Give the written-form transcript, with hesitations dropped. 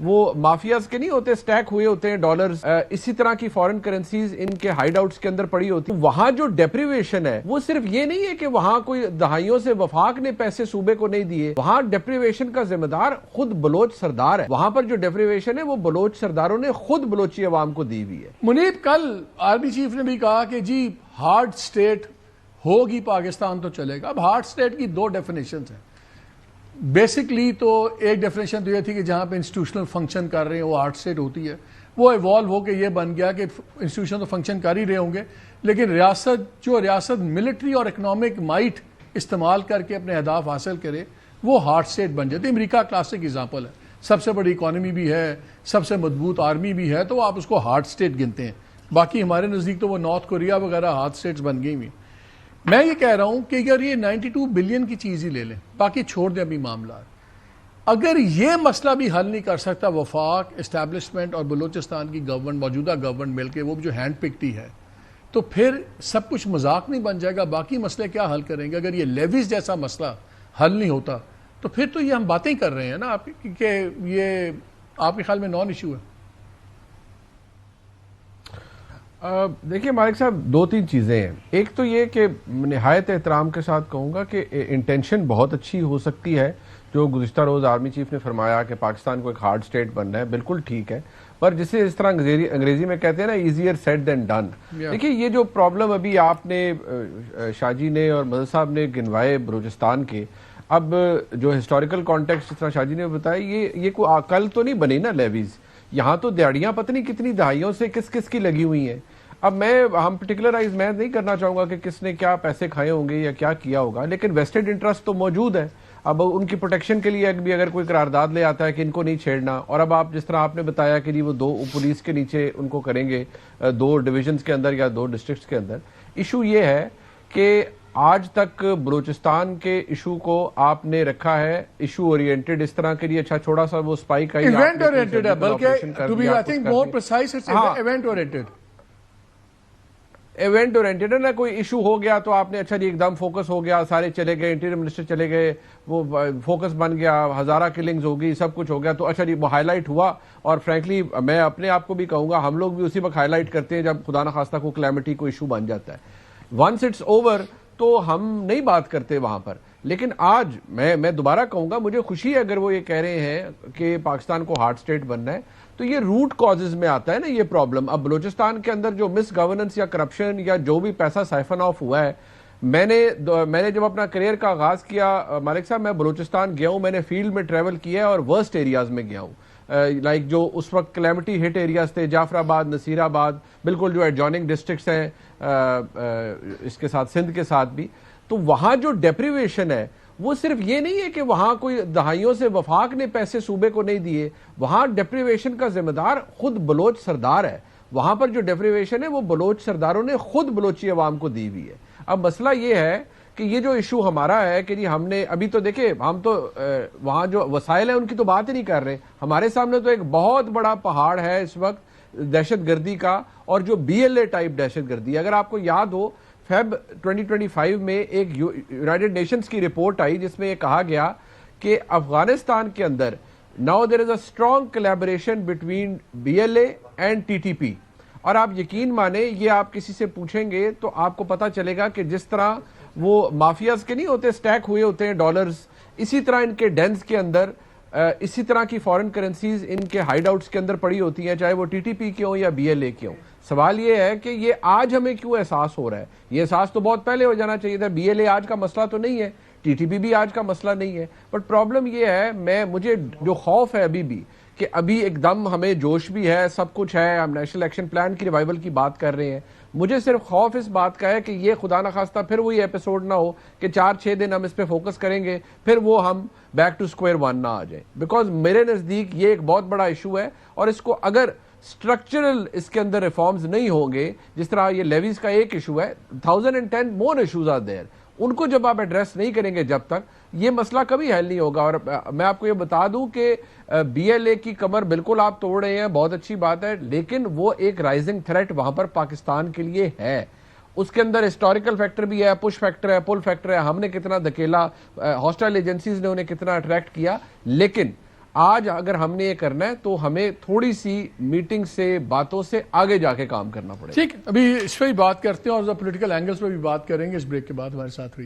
وہ مافیاز کے نہیں ہوتے سٹیک ہوئے ہوتے ہیں ڈالرز، اسی طرح کی فورن کرنسیز ان کے ہائیڈ آؤٹس کے اندر پڑی ہوتی ہیں. وہاں جو ڈیپریویشن ہے وہ صرف یہ نہیں ہے کہ وہاں کوئی دہائیوں سے وفاق نے پیسے صوبے کو نہیں دیے، وہاں ڈیپریویشن کا ذمہ دار خود بلوچ سردار ہے. وہاں پر جو ڈیپریویشن ہے وہ بلوچ سرداروں نے خود بلوچی عوام کو دی ہوئی ہے. منیب، کل آرمی چیف نے بھی کہا کہ جی ہارڈ سٹیٹ ہوگی پاکستان تو چلے گا. اب ہارڈ سٹیٹ کی دو ڈیفینیشنز ہیں. بیسکلی تو ایک ڈیفینیشن تو یہ تھی کہ جہاں پہ انسٹیٹیوشنل فنکشن کر رہے ہیں وہ ہارڈ سٹیٹ ہوتی ہے. وہ ایوالو ہو کے یہ بن گیا کہ انسٹیٹیوشن تو فنکشن کر ہی رہے ہوں گے، لیکن ریاست ملٹری اور اکنامک مائٹ استعمال کر کے اپنے اہداف حاصل کرے وہ ہارڈ سٹیٹ بن جاتی ہے. امریکہ کلاسک ایگزامپل ہے، سب سے بڑی اکانومی بھی ہے، سب سے مضبوط آرمی بھی ہے، تو آپ اس کو ہارڈ سٹیٹ گنتے ہیں. باقی ہمارے نزدیک تو وہ نارتھ کوریا وغیرہ ہارڈ سٹیٹس بن گئی ہوئی. میں یہ کہہ رہا ہوں کہ اگر یہ 92 بلین کی چیز ہی لے لیں، باقی چھوڑ دیں ابھی معاملات، اگر یہ مسئلہ بھی حل نہیں کر سکتا وفاق، اسٹیبلشمنٹ اور بلوچستان کی گورنمنٹ، موجودہ گورنمنٹ مل کے، وہ جو ہینڈ پکٹی ہے، تو پھر سب کچھ مذاق نہیں بن جائے گا. باقی مسئلے کیا حل کریں گے؟ اگر یہ لیویز جیسا مسئلہ حل نہیں ہوتا تو پھر تو یہ ہم باتیں کر رہے ہیں نا کہ یہ آپ کے خیال میں نان ایشو ہے. دیکھیے مالک صاحب، دو تین چیزیں ہیں. ایک تو یہ کہ نہایت احترام کے ساتھ کہوں گا کہ انٹینشن بہت اچھی ہو سکتی ہے. جو گزشتہ روز آرمی چیف نے فرمایا کہ پاکستان کو ایک ہارڈ سٹیٹ بننا ہے، بالکل ٹھیک ہے، پر جسے اس طرح انگریزی میں کہتے ہیں نا، ایزیئر سیڈ دین ڈن. دیکھیے یہ جو پرابلم ابھی آپ نے شاہ جی نے اور مدد صاحب نے گنوائے بلوچستان کے، اب جو ہسٹوریکل کانٹیکسٹ جس طرح شاہ جی نے بتایا، یہ کوئی عقل تو نہیں بنی نا لیویز. یہاں تو دیہڑیاں پتہ نہیں کتنی دہائیوں سے کس کی لگی ہوئی ہیں. اب ہم پرٹیکولرائز میں نہیں کرنا چاہوں گا کہ کس نے کیا پیسے کھائے ہوں گے یا کیا کیا ہوگا، لیکن ویسٹڈ انٹرسٹ تو موجود ہے. اب ان کی پروٹیکشن کے لیے بھی اگر کوئی قرارداد لے آتا ہے کہ ان کو نہیں چھیڑنا، اور اب آپ جس طرح آپ نے بتایا کہ جی وہ دو پولیس کے نیچے ان کو کریں گے، دو ڈویژنز کے اندر یا دو ڈسٹرکٹس کے اندر. ایشو یہ ہے کہ آج تک بلوچستان کے ایشو کو آپ نے رکھا ہے ایشو اورینٹڈ اس طرح کے لیے. اچھا چھوڑا سا وہ سپائی کا ایونٹ اورینٹڈ ہے، بلکہ to be I think more precise it's event oriented. Event oriented ہے نا. کوئی ایشو ہو گیا تو آپ نے اچھا جی ایک دم فوکس ہو گیا، سارے چلے گئے، انٹیریئر منسٹر چلے گئے، وہ فوکس بن گیا، ہزارہ کلنگز ہو گئی، سب کچھ ہو گیا، تو اچھا جی وہ ہائی لائٹ ہوا. اور فرینکلی میں اپنے آپ کو بھی کہوں گا، ہم لوگ بھی اسی وقت ہائی لائٹ کرتے ہیں جب خدا نخواستہ کو کلیمٹی کو ایشو بن جاتا ہے. ونس اٹس اوور تو ہم نہیں بات کرتے وہاں پر. لیکن آج میں دوبارہ کہوں گا، مجھے خوشی ہے اگر وہ یہ کہہ رہے ہیں کہ پاکستان کو ہارڈ سٹیٹ بننا ہے، تو یہ روٹ کازز میں آتا ہے نا یہ پرابلم. اب بلوچستان کے اندر جو مس گورننس یا کرپشن یا جو بھی پیسہ سائفن آف ہوا ہے، میں نے جب اپنا کریئر کا آغاز کیا مالک صاحب، میں بلوچستان گیا ہوں، میں نے فیلڈ میں ٹریول کیا ہے اور ورسٹ ایریاز میں گیا ہوں. لائک جو اس وقت کلیمٹی ہٹ ایریاز تھے، جعفر آباد، نصیر آباد، بالکل جو ایڈجوائننگ ڈسٹرکٹس ہیں اس کے ساتھ سندھ کے ساتھ بھی. تو وہاں جو ڈیپریویشن ہے وہ صرف یہ نہیں ہے کہ وہاں کوئی دہائیوں سے وفاق نے پیسے صوبے کو نہیں دیے، وہاں ڈیپریویشن کا ذمہ دار خود بلوچ سردار ہے. وہاں پر جو ڈیپریویشن ہے وہ بلوچ سرداروں نے خود بلوچی عوام کو دی ہوئی ہے. اب مسئلہ یہ ہے کہ یہ جو ایشو ہمارا ہے کہ جی ہم نے ابھی تو دیکھیں، ہم تو وہاں جو وسائل ہیں ان کی تو بات ہی نہیں کر رہے. ہمارے سامنے تو ایک بہت بڑا پہاڑ ہے اس وقت دہشت گردی کا، اور جو BLA ٹائپ دہشت گردی. اگر آپ کو یاد ہو، فیب 2025 میں ایک یونائٹڈ نیشنز کی رپورٹ آئی جس میں یہ کہا گیا کہ افغانستان کے اندر now there is a strong collaboration between BLA and TTP. اور آپ یقین مانیں، یہ آپ کسی سے پوچھیں گے تو آپ کو پتا چلے گا کہ جس طرح وہ مافیاز کے نہیں ہوتے سٹیک ہوئے ہوتے ہیں ڈالرز، اسی طرح ان کے ڈینز کے اندر اسی طرح کی فورن کرنسیز ان کے ہائیڈ آؤٹس کے اندر پڑی ہوتی ہیں، چاہے وہ TTP کے ہوں یا BLA کے ہوں. سوال یہ ہے کہ یہ آج ہمیں کیوں احساس ہو رہا ہے؟ یہ احساس تو بہت پہلے ہو جانا چاہیے تھا. BLA آج کا مسئلہ تو نہیں ہے، TTP بھی آج کا مسئلہ نہیں ہے. بٹ پرابلم یہ ہے، مجھے جو خوف ہے ابھی بھی، کہ ابھی ایک دم ہمیں جوش بھی ہے، سب کچھ ہے، ہم نیشنل ایکشن پلان کی ریوائول کی بات کر رہے ہیں. مجھے صرف خوف اس بات کا ہے کہ یہ خدا نخواستہ پھر وہی ایپیسوڈ نہ ہو کہ 4-6 دن ہم اس پہ فوکس کریں گے، پھر وہ ہم بیک ٹو سکوئر ون نہ آ جائیں. بیکاز میرے نزدیک یہ ایک بہت بڑا ایشو ہے، اور اس کو اگر سٹرکچرل اس کے اندر ریفارمز نہیں ہوں گے، جس طرح یہ لیویز کا ایک ایشو ہے، 1010 مور ایشوز آر دیر، ان کو جب آپ ایڈریس نہیں کریں گے جب تک، یہ مسئلہ کبھی حل نہیں ہوگا. اور میں آپ کو یہ بتا دوں کہ BLA کی کمر بالکل آپ توڑ رہے ہیں، بہت اچھی بات ہے، لیکن وہ ایک رائزنگ تھریٹ وہاں پر پاکستان کے لیے ہے. اس کے اندر ہسٹوریکل فیکٹر بھی ہے، پش فیکٹر ہے، پل فیکٹر ہے. ہم نے کتنا دھکیلا، ہاسٹائل ایجنسیز نے انہیں کتنا اٹریکٹ کیا، لیکن آج اگر ہم نے یہ کرنا ہے تو ہمیں تھوڑی سی میٹنگ سے باتوں سے آگے جا کے کام کرنا پڑے گا. ٹھیک، ابھی اس پہ ہی بات کرتے ہیں اور پولیٹیکل اینگلز پہ بھی بات کریں گے اس بریک کے بعد. ہمارے ساتھ رہی